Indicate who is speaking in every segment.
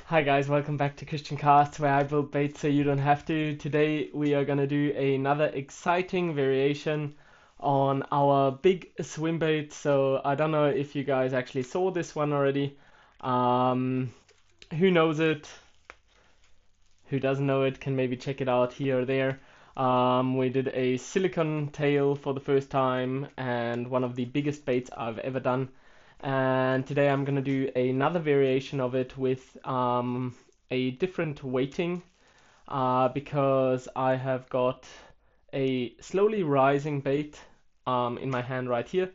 Speaker 1: Hi guys, welcome back to Christian Casts where I build bait so you don't have to. Today we are gonna do another exciting variation on our big swim bait. So I don't know if you guys actually saw this one already. Um, who knows it? Who doesn't know it can maybe check it out here or there. We did a silicone tail for the first time and one of the biggest baits I've ever done. And today I'm going to do another variation of it with a different weighting because I have got a slowly rising bait in my hand right here.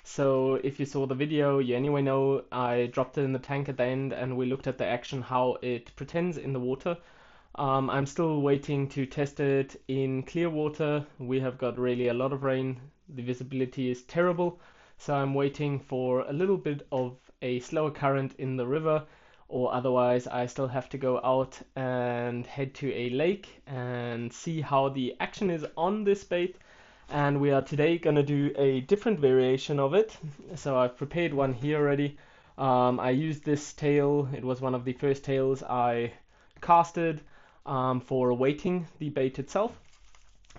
Speaker 1: So if you saw the video, you anyway know I dropped it in the tank at the end and we looked at the action, how it pretends in the water. I'm still waiting to test it in clear water. We have got really a lot of rain. The visibility is terrible. So I'm waiting for a little bit of a slower current in the river, or otherwise I still have to go out and head to a lake and see how the action is on this bait. And we are today gonna do a different variation of it. So I've prepared one here already. I used this tail. It was one of the first tails I casted for weighting the bait itself.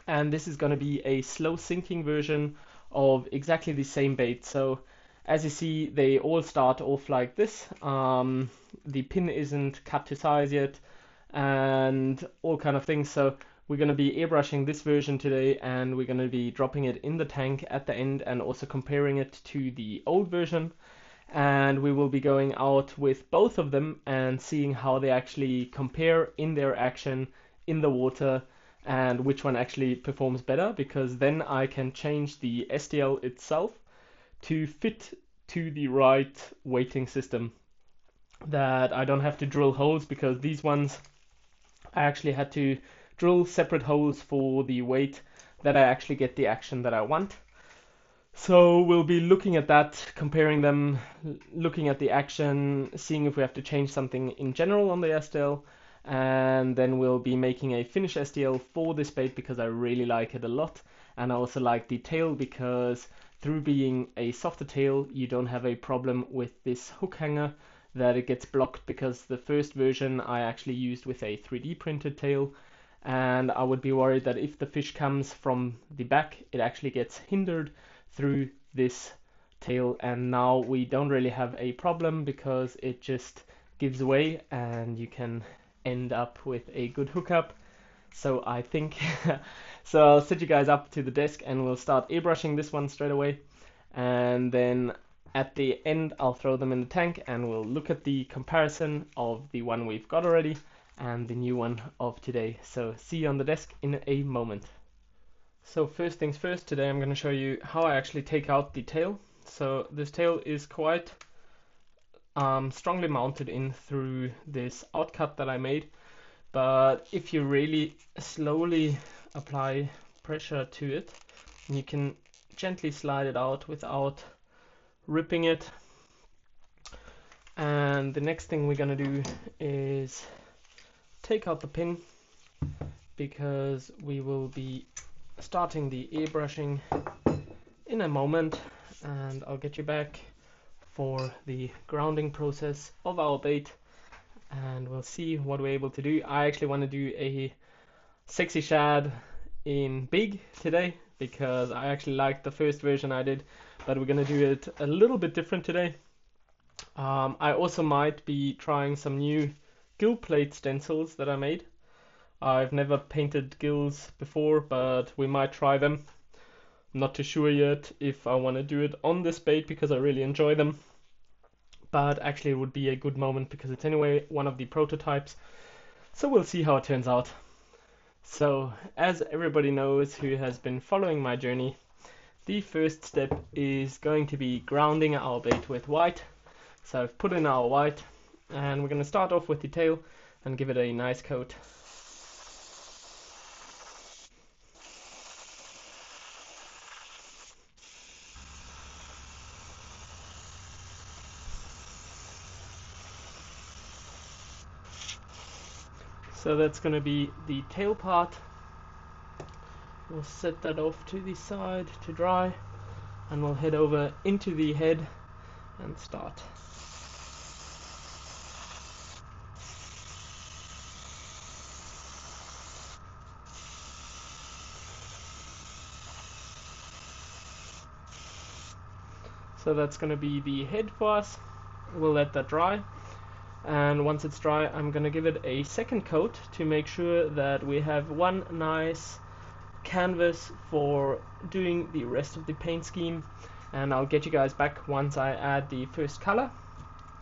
Speaker 1: And this is going to be a slow sinking version of exactly the same bait. So as you see, they all start off like this. The pin isn't cut to size yet and all kind of things. So we're going to be airbrushing this version today and we're going to be dropping it in the tank at the end and also comparing it to the old version. And we will be going out with both of them and seeing how they actually compare in their action in the water and which one actually performs better, because then I can change the STL itself to fit to the right weighting system, that I don't have to drill holes, because these ones I actually had to drill separate holes for the weight that I actually get the action that I want. So we'll be looking at that, comparing them, looking at the action, seeing if we have to change something in general on the STL, and then we'll be making a finished STL for this bait because I really like it a lot. And I also like the tail because through being a softer tail, you don't have a problem with this hook hanger, that it gets blocked, because the first version I actually used with a 3D printed tail, and I would be worried that if the fish comes from the back, it actually gets hindered through this tail. And now we don't really have a problem because it just gives way and you can end up with a good hookup. So I think so I'll set you guys up to the desk and we'll start airbrushing this one straight away, and then at the end I'll throw them in the tank and we'll look at the comparison of the one we've got already and the new one of today. So see you on the desk in a moment. So first things first, today I'm going to show you how I actually take out the tail. So this tail is quite strongly mounted in through this outcut that I made, but if you really slowly apply pressure to it, you can gently slide it out without ripping it. And the next thing we're going to do is take out the pin, because we will be starting the airbrushing in a moment, and I'll get you back for the grounding process of our bait and we'll see what we're able to do. I actually want to do a Sexy Shad in big today because I actually liked the first version I did, but we're going to do it a little bit different today. I also might be trying some new gill plate stencils that I made. I've never painted gills before, but we might try them. I'm not too sure yet if I want to do it on this bait because I really enjoy them. But actually it would be a good moment because it's anyway one of the prototypes. So we'll see how it turns out. So as everybody knows who has been following my journey, the first step is going to be grounding our bait with white. So I've put in our white and we're going to start off with the tail and give it a nice coat. So that's going to be the tail part. We'll set that off to the side to dry and we'll head over into the head and start. So that's going to be the head for us. We'll let that dry, and once it's dry I'm going to give it a second coat to make sure that we have one nice canvas for doing the rest of the paint scheme. And I'll get you guys back once I add the first color.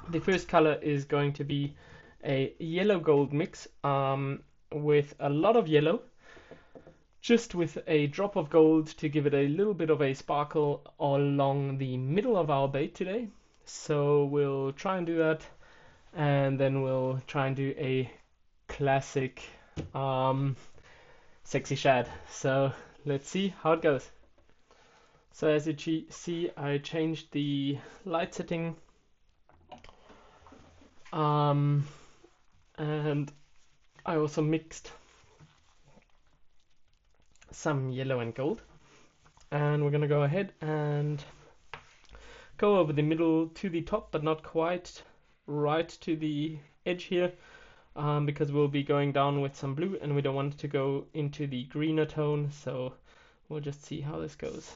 Speaker 1: The first color is going to be a yellow gold mix with a lot of yellow, just with a drop of gold to give it a little bit of a sparkle along the middle of our bait today. So we'll try and do that, and then we'll try and do a classic Sexy Shad. So let's see how it goes. So as you see, I changed the light setting, and I also mixed some yellow and gold, and we're gonna go ahead and go over the middle to the top, but not quite right to the edge here, because we'll be going down with some blue and we don't want it to go into the greener tone, so we'll just see how this goes.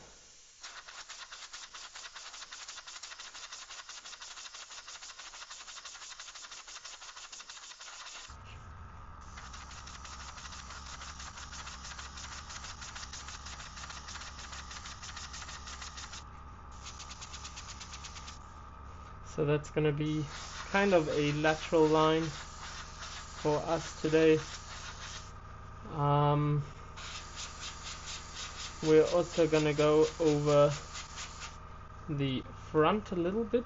Speaker 1: So that's going to be kind of a lateral line for us today. We're also going to go over the front a little bit.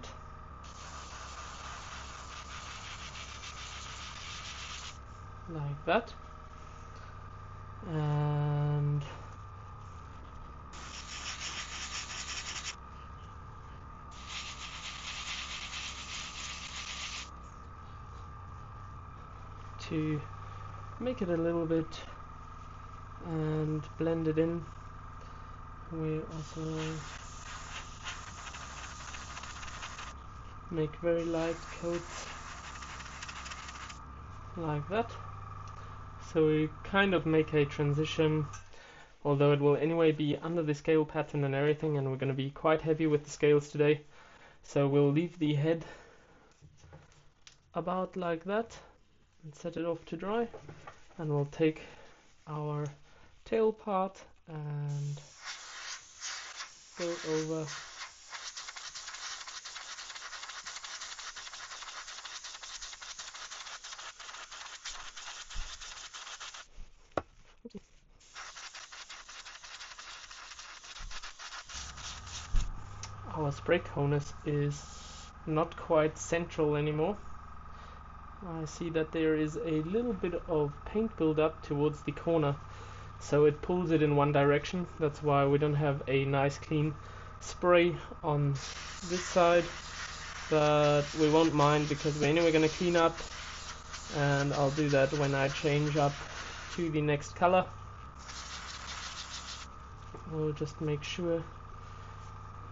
Speaker 1: Like that. And to make it a little bit and blend it in, we also make very light coats like that. So we kind of make a transition, although it will anyway be under the scale pattern and everything, and we're going to be quite heavy with the scales today. So we'll leave the head about like that and set it off to dry, and we'll take our tail part and go over our spray conus is not quite central anymore. I see that there is a little bit of paint buildup towards the corner, so it pulls it in one direction. That's why we don't have a nice clean spray on this side, but we won't mind because we're anyway going to clean up, and I'll do that when I change up to the next color. We'll just make sure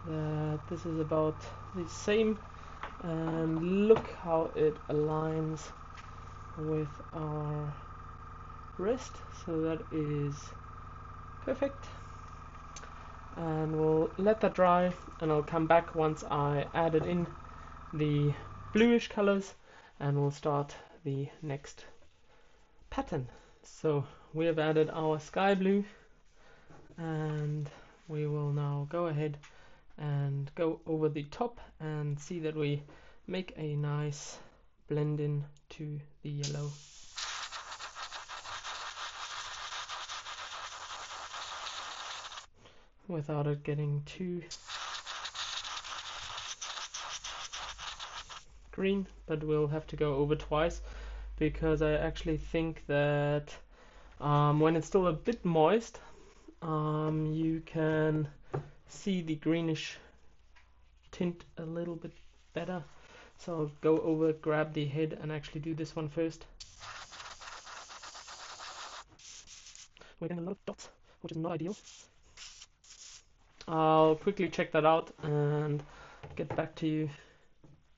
Speaker 1: that this is about the same, and look how it aligns with our rest. So that is perfect, and we'll let that dry, and I'll come back once I added in the bluish colors, and we'll start the next pattern. So we have added our sky blue, and we will now go ahead and go over the top and see that we make a nice blend in to the yellow. Without it getting too green, but we'll have to go over twice because I actually think that when it's still a bit moist, you can see the greenish tint a little bit better. So I'll go over, grab the head, and actually do this one first. We're getting a lot of dots, which is not ideal. I'll quickly check that out and get back to you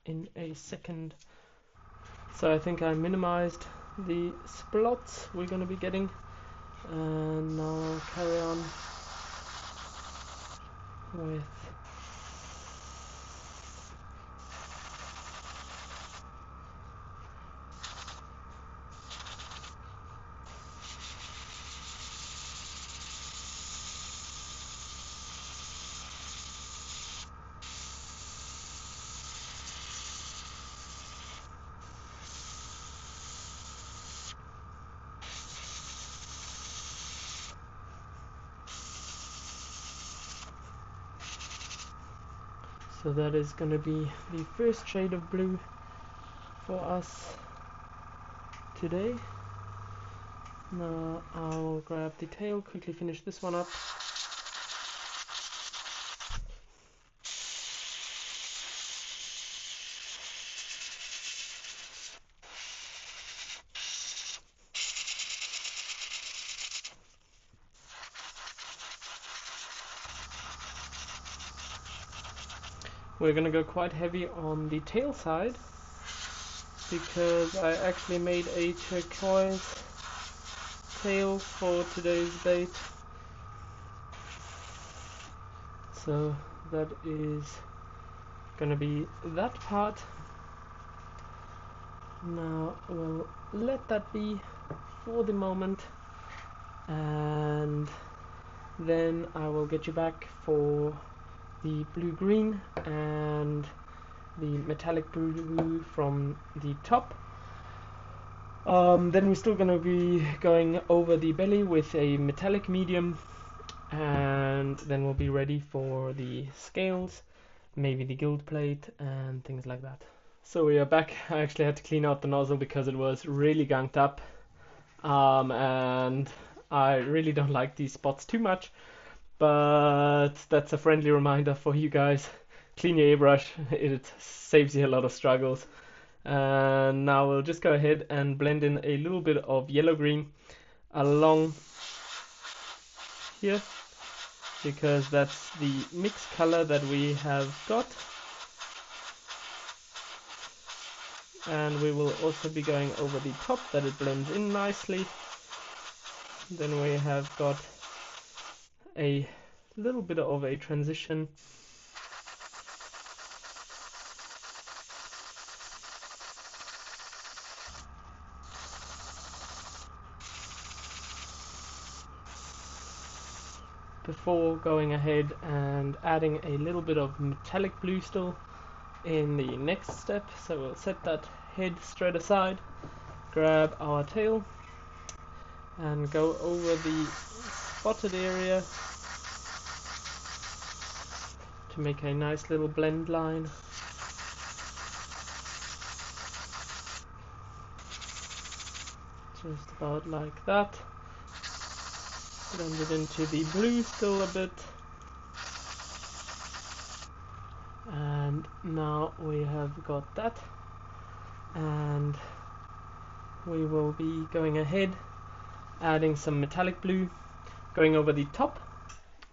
Speaker 1: in a second. So I think I minimized the splots we're going to be getting, and now I'll carry on with So that is going to be the first shade of blue for us today. Now I'll grab the tail, quickly finish this one up. We're gonna go quite heavy on the tail side because I actually made a turquoise tail for today's bait. So that is gonna be that part. Now we'll let that be for the moment, and then I will get you back for the blue-green and the metallic blue from the top. Then we're still going to be going over the belly with a metallic medium, and then we'll be ready for the scales, maybe the gild plate and things like that. So we are back. I actually had to clean out the nozzle because it was really gunked up, and I really don't like these spots too much, but that's a friendly reminder for you guys. Clean your airbrush, it saves you a lot of struggles. And now we'll just go ahead and blend in a little bit of yellow-green along here, because that's the mixed color that we have got. And we will also be going over the top, that it blends in nicely. Then we have got a little bit of a transition before going ahead and adding a little bit of metallic blue still in the next step. So we'll set that head straight aside, grab our tail and go over the spotted area to make a nice little blend line. Just about like that. Blend it into the blue still a bit. And now we have got that. And we will be going ahead, adding some metallic blue, going over the top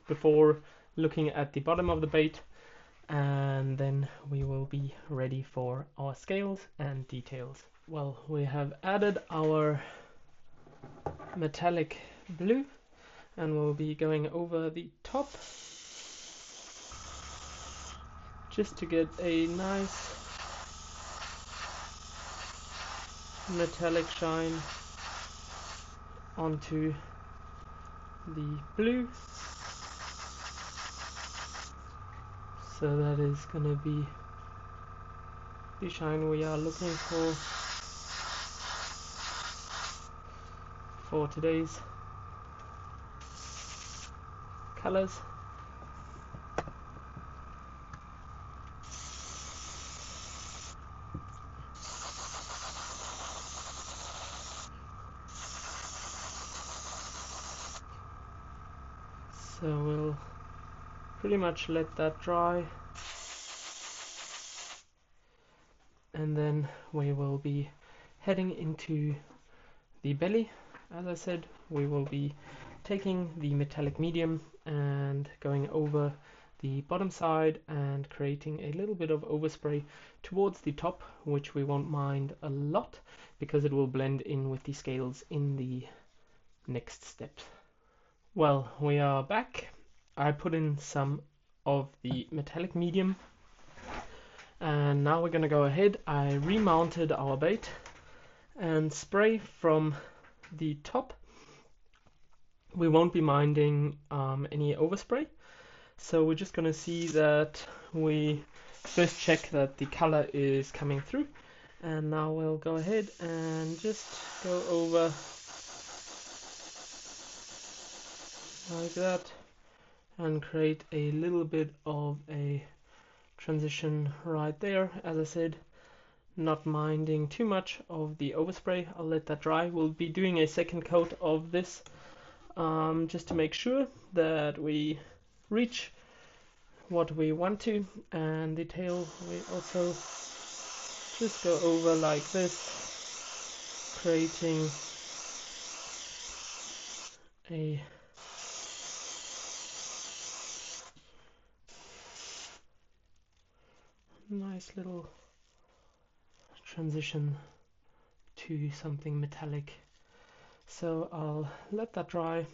Speaker 1: before looking at the bottom of the bait, and then we will be ready for our scales and details. Well, we have added our metallic blue and we'll be going over the top just to get a nice metallic shine onto the blue. So that is going to be the shine we are looking for today's colors. So we'll pretty much let that dry, and then we will be heading into the belly. As I said, we will be taking the metallic medium and going over the bottom side and creating a little bit of overspray towards the top, which we won't mind a lot because it will blend in with the scales in the next steps. Well, we are back. I put in some of the metallic medium, and now we're going to go ahead. I remounted our bait and spray from the top. We won't be minding any overspray, so we're just going to see that we first check that the color is coming through, and now we'll go ahead and just go over like that and create a little bit of a transition right there. As I said, not minding too much of the overspray. I'll let that dry. We'll be doing a second coat of this just to make sure that we reach what we want to. And the tail we also just go over like this, creating a nice little transition to something metallic. So I'll let that dry,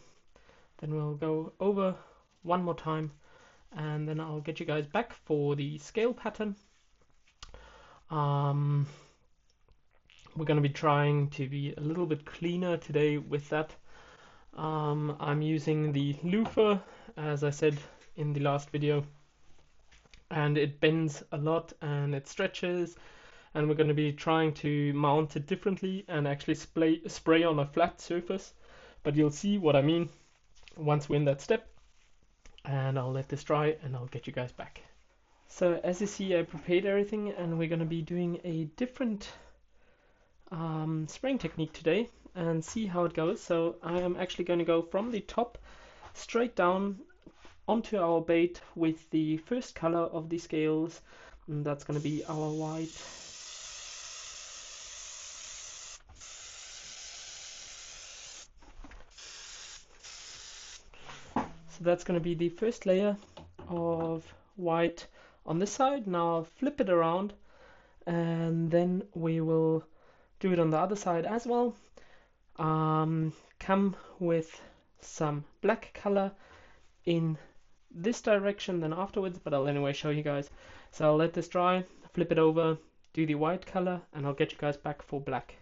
Speaker 1: then we'll go over one more time, and then I'll get you guys back for the scale pattern. We're going to be trying to be a little bit cleaner today with that. I'm using the loofah, as I said in the last video, and it bends a lot and it stretches, and we're going to be trying to mount it differently and actually spray on a flat surface, but you'll see what I mean once we're in that step. And I'll let this dry and I'll get you guys back. So as you see, I prepared everything, and we're going to be doing a different spraying technique today and see how it goes. So I am actually going to go from the top straight down onto our bait with the first color of the scales, and that's going to be our white. So that's going to be the first layer of white on this side. Now I'll flip it around, and then we will do it on the other side as well. Come with some black color in this direction then afterwards, but I'll anyway show you guys. So I'll let this dry, flip it over, do the white color, and I'll get you guys back for black.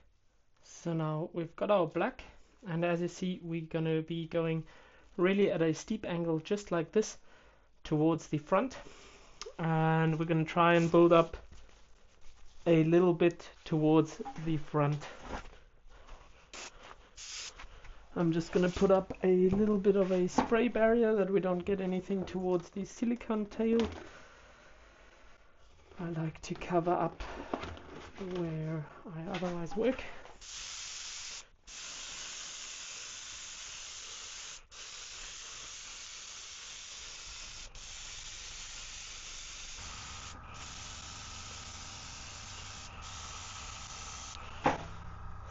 Speaker 1: So now we've got our black, and as you see, we're gonna be going really at a steep angle just like this towards the front, and we're gonna try and build up a little bit towards the front. I'm just going to put up a little bit of a spray barrier that we don't get anything towards the silicone tail. I like to cover up where I otherwise work.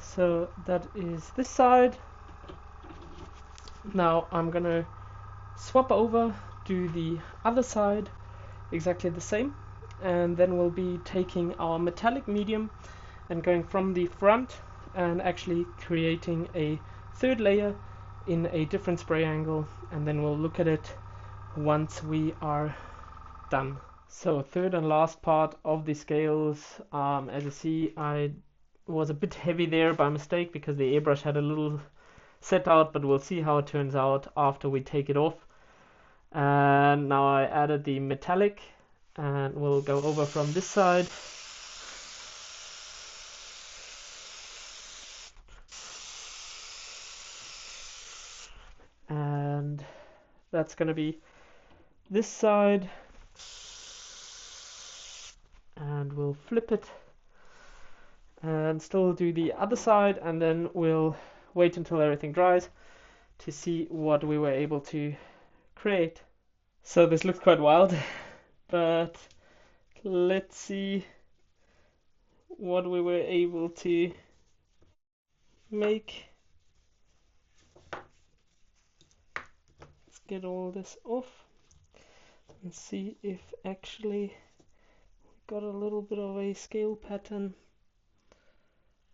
Speaker 1: So that is this side. Now I'm gonna swap over, do the other side exactly the same, and then we'll be taking our metallic medium and going from the front and actually creating a third layer in a different spray angle, and then we'll look at it once we are done. So third and last part of the scales, as you see, I was a bit heavy there by mistake because the airbrush had a little set out, but we'll see how it turns out after we take it off. And now I added the metallic, and we'll go over from this side. And that's going to be this side, and we'll flip it and still do the other side, and then we'll wait until everything dries to see what we were able to create. So this looks quite wild, but let's see what we were able to make. Let's get all this off and see if actually we got a little bit of a scale pattern.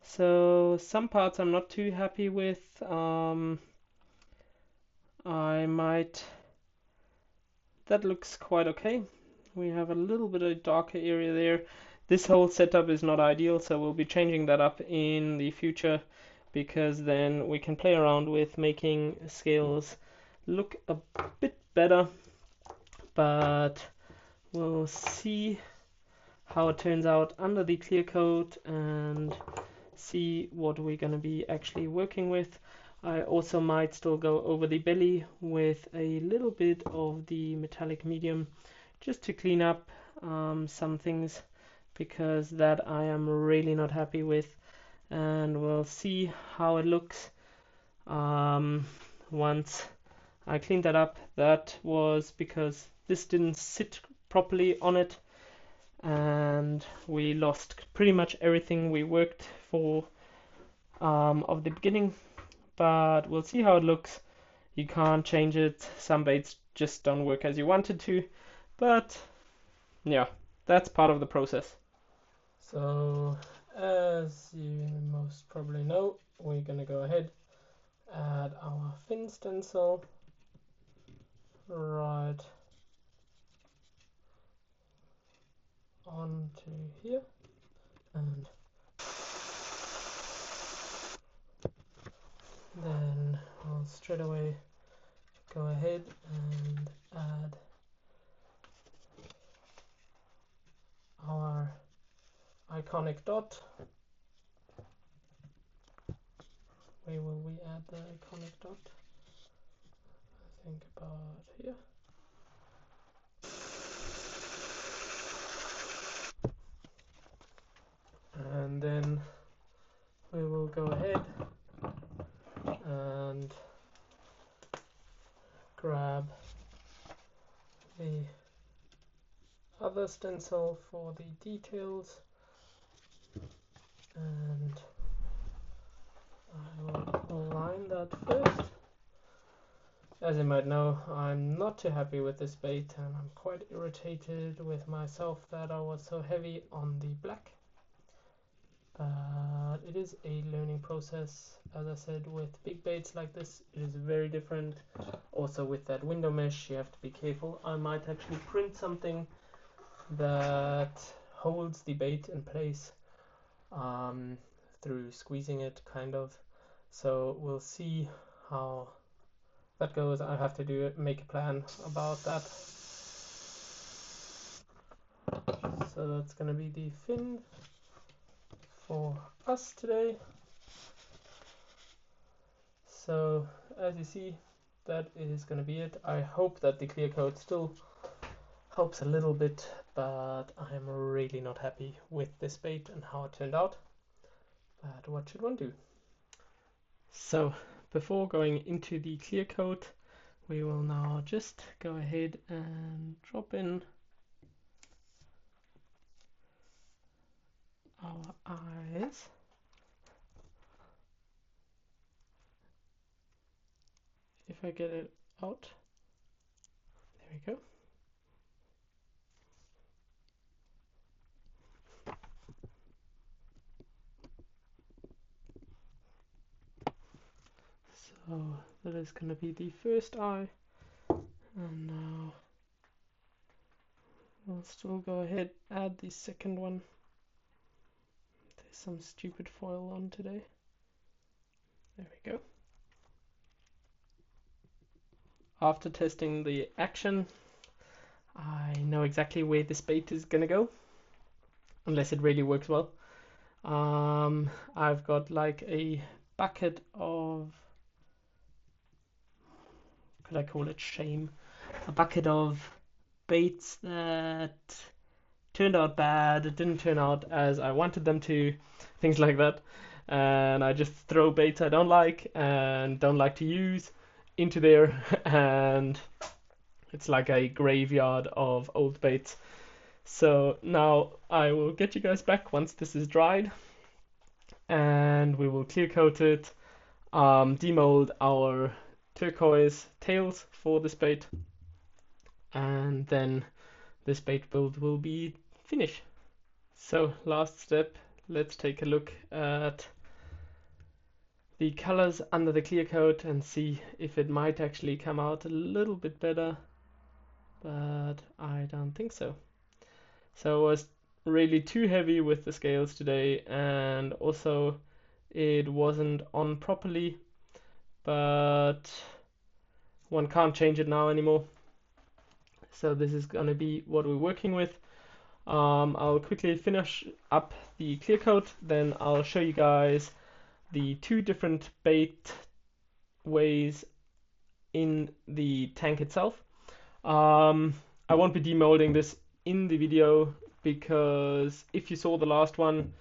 Speaker 1: So some parts I'm not too happy with. That looks quite okay. We have a little bit of darker area there. This whole setup is not ideal, so we'll be changing that up in the future, because then we can play around with making scales look a bit better. But we'll see how it turns out under the clear coat and see what we're going to be actually working with. I also might still go over the belly with a little bit of the metallic medium just to clean up some things because that I am really not happy with, and we'll see how it looks once I cleaned that up. That was because this didn't sit properly on it, and we lost pretty much everything we worked for of the beginning, but we'll see how it looks. You can't change it. Some baits just don't work as you wanted to, but yeah, that's part of the process. So, as you most probably know, we're gonna go ahead, add our fin stencil right onto here, and then we'll straight away go ahead and add our iconic dot. Where will we add the iconic dot? I think about here. And then we will go ahead and grab the other stencil for the details, and I will align that first. As you might know, I'm not too happy with this bait, and I'm quite irritated with myself that I was so heavy on the black. But it is a learning process. As I said, with big baits like this, it is very different. Also with that window mesh, you have to be careful. I might actually print something that holds the bait in place through squeezing it, kind of. So we'll see how that goes. I have to make a plan about that. So that's gonna be the fin for us today. So as you see, that is gonna be it. I hope that the clear coat still helps a little bit, but I am really not happy with this bait and how it turned out. But what should one do? So before going into the clear coat, we will now just go ahead and drop in our eyes. If I get it out, there we go. So that is going to be the first eye, and now we'll still go ahead, add the second one. There's some stupid foil on today. There we go. After testing the action, I know exactly where this bait is gonna go, unless it really works well. I've got like a bucket of, could I call it shame? A bucket of baits that turned out bad, it didn't turn out as I wanted them to, things like that. And I just throw baits I don't like and don't like to use into there, and it's like a graveyard of old baits. So now I will get you guys back once this is dried, and we will clear coat it, demold our turquoise tails for this bait, and then this bait build will be finished. So last step, let's take a look at the colors under the clear coat and see if it might actually come out a little bit better, but I don't think so. So I was really too heavy with the scales today, and also it wasn't on properly, but one can't change it now anymore. So this is gonna be what we're working with. I'll quickly finish up the clear coat, then I'll show you guys the two different bait ways in the tank itself. I won't be demolding this in the video, because if you saw the last one,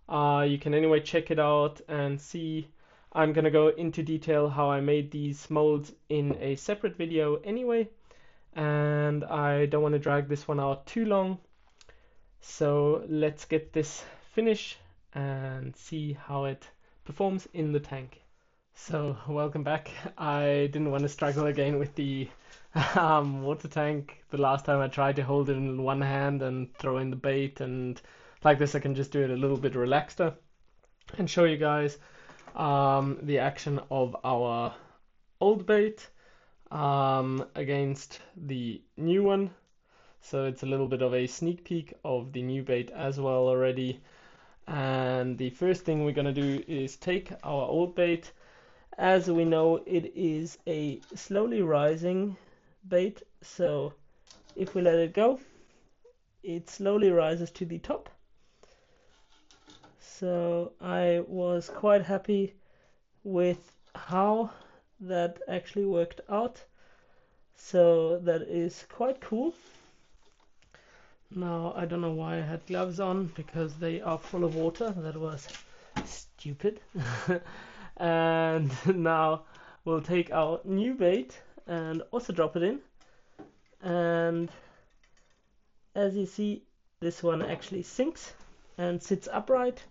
Speaker 1: you can anyway check it out and see. I'm gonna go into detail how I made these molds in a separate video anyway, and I don't want to drag this one out too long. So let's get this finished and see how it performs in the tank. So welcome back. I didn't want to struggle again with the water tank. The last time I tried to hold it in one hand and throw in the bait, and like this I can just do it a little bit relaxeder and show you guys the action of our old bait against the new one. So it's a little bit of a sneak peek of the new bait as well already. And the first thing we're gonna do is take our old bait. As we know, it is a slowly rising bait, so if we let it go, it slowly rises to the top. So I was quite happy with how that actually worked out. So that is quite cool. Now, I don't know why I had gloves on, because they are full of water. That was stupid. And now we'll take our new bait and also drop it in. And as you see, this one actually sinks and sits upright.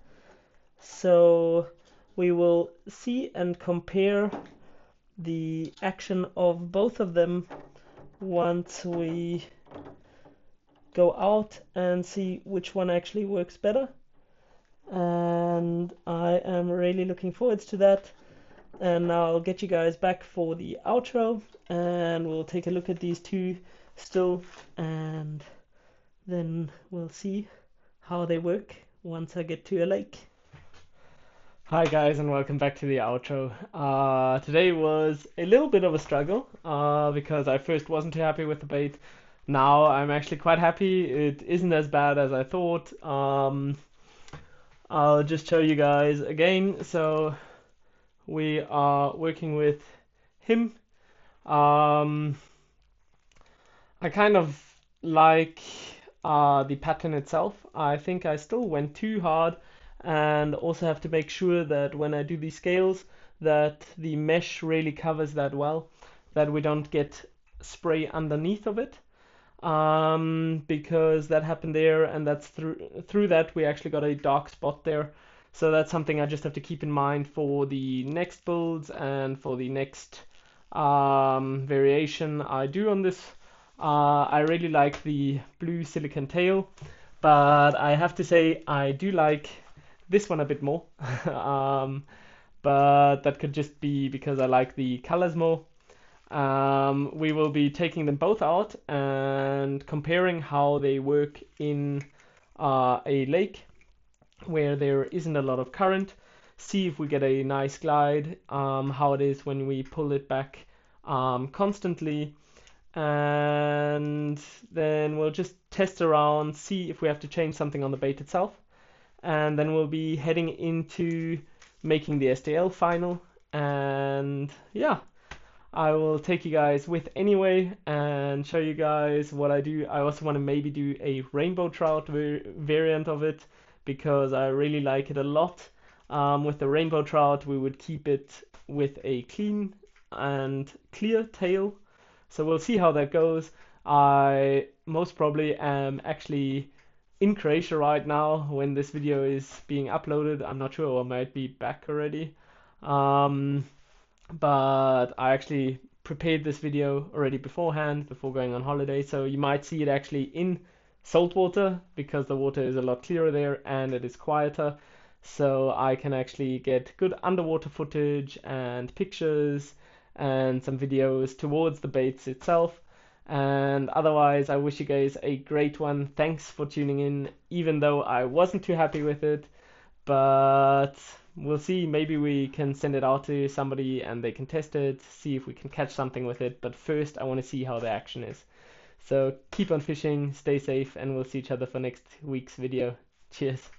Speaker 1: So we will see and compare the action of both of them once we go out and see which one actually works better. And I am really looking forward to that. And now I'll get you guys back for the outro, and we'll take a look at these two still, and then we'll see how they work once I get to a lake. Hi guys, and welcome back to the outro. Today was a little bit of a struggle because I first wasn't too happy with the bait. Now I'm actually quite happy. It isn't as bad as I thought. I'll just show you guys again. So we are working with him. I kind of like the pattern itself. I think I still went too hard, and also have to make sure that when I do these scales that the mesh really covers that well, that we don't get spray underneath of it. Because that happened there, and that's through that we actually got a dark spot there. So that's something I just have to keep in mind for the next builds and for the next variation I do on this. I really like the blue silicone tail, but I have to say I do like this one a bit more. But that could just be because I like the colors more. We will be taking them both out and comparing how they work in a lake where there isn't a lot of current. See if we get a nice glide, how it is when we pull it back constantly, and then we'll just test around, see if we have to change something on the bait itself, and then we'll be heading into making the STL final. And yeah, I will take you guys with anyway and show you guys what I do. I also want to maybe do a rainbow trout variant of it, because I really like it a lot. With the rainbow trout, we would keep it with a clean and clear tail. So we'll see how that goes. I most probably am actually in Croatia right now when this video is being uploaded. I'm not sure, I might be back already. But I actually prepared this video already beforehand, before going on holiday, so you might see it actually in salt water, because the water is a lot clearer there and it is quieter, so I can actually get good underwater footage and pictures and some videos towards the baits itself. And otherwise, I wish you guys a great one. Thanks for tuning in, even though I wasn't too happy with it, but we'll see. Maybe we can send it out to somebody and they can test it, see if we can catch something with it. But first, I want to see how the action is. So keep on fishing, stay safe, and we'll see each other for next week's video. Cheers.